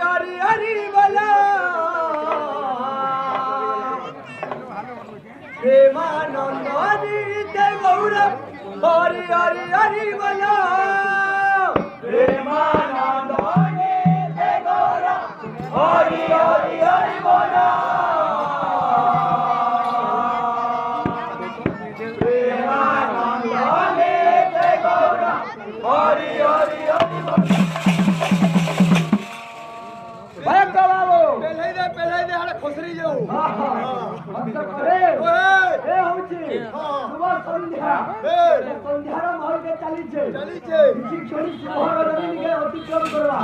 हरि हरि बोला प्रेमानंद नित्य गौरव हरि हरि हरि बोला प्रेमानंद नित्य गौरव हरि हरि हरि बोला प्रेमानंद नित्य गौरव हरि हरि हरि बोला पहले दे हाले खुसरी जाऊ ए होची सुबह संध्या संध्यार महल के चली छे शिक्षणी सुबह रवि के अतिक्रम करवा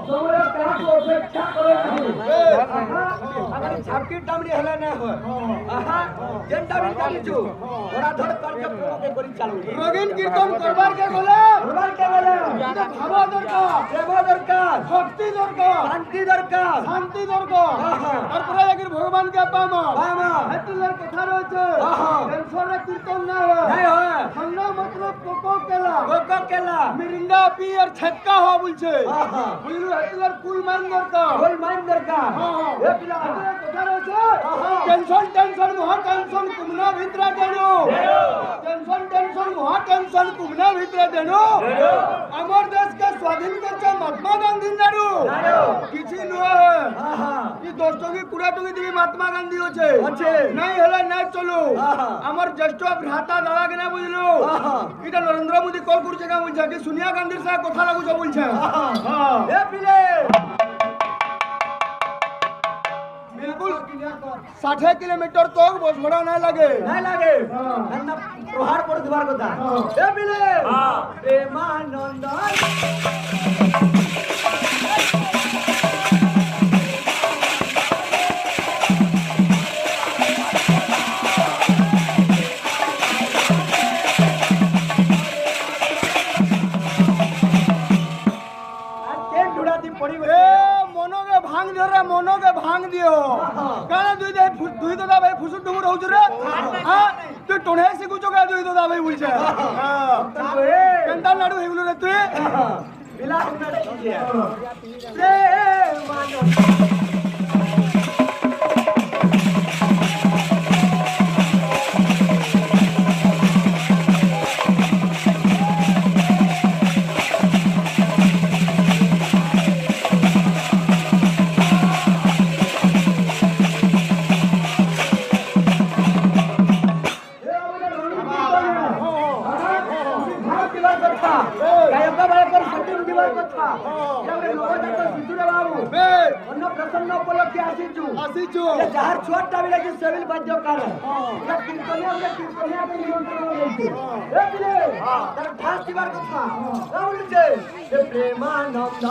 समय कहा को अपेक्षा करे अगर छापकी टामड़ी हले ना हो आहा जेंटा भी चली छु थोड़ा धड़ करके के करी चालू रंगीन कीर्तन करबार के बोले भाव दरकार शक्ति दरकार शांति दरकार তারপরে একর ভগবানকে পামা হেতুলার কথা রয়েছে টেনশনে কীর্তন না হয় ঠান্ডা মতলব কোকো কেলা মিরিন্ডা পি আর ছক্কা হওয়া বলছে বুঝলু হেতুলার কুল মান দরকার এ পিলা কথা রয়েছে টেনশন মহা টেনশন কুমনা ভিতরে দেনো টেনশন মহা টেনশন কুমনা ভিতরে দেনো আমার দেশকে স্বাধীন করছে মহাত্মা গান্ধী নাড়ু কিছু নয় কি 10 टंगी 20 टंगी देवी महात्मा गांधी होचे नहीं हला नहीं चलो हमर ज्येष्ठ भ्राता दादा के ना बुझलो इटा नरेंद्र मोदी कॉल करछे का बुझा कि सोनिया गांधी से কথা लागू छ बोलछे ए पिले बिल्कुल 60 किलोमीटर तक बस भाड़ा नहीं लगे ना प्रहार पर द्वार कथा ए पिले प्रेमानंद मनो के भांग दियो काना दुई दादा भाई फुसुट डुमुर होउ रे हां तू टोणे सिकु चोका दुई दादा भाई बोलछे हां केंता लाडू हेगुलो रे तू बिला सुना रे मानो जहार छोटा भी लगे सेविल बाध्य कारण या कीर्तनिया के निमंत्रण देते ए पिले तर ठास दिवार कथा राहुल जे ए प्रेमानंद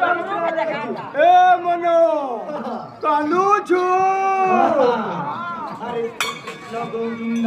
ए मनो कालू छु हरे कृष्ण गोविंद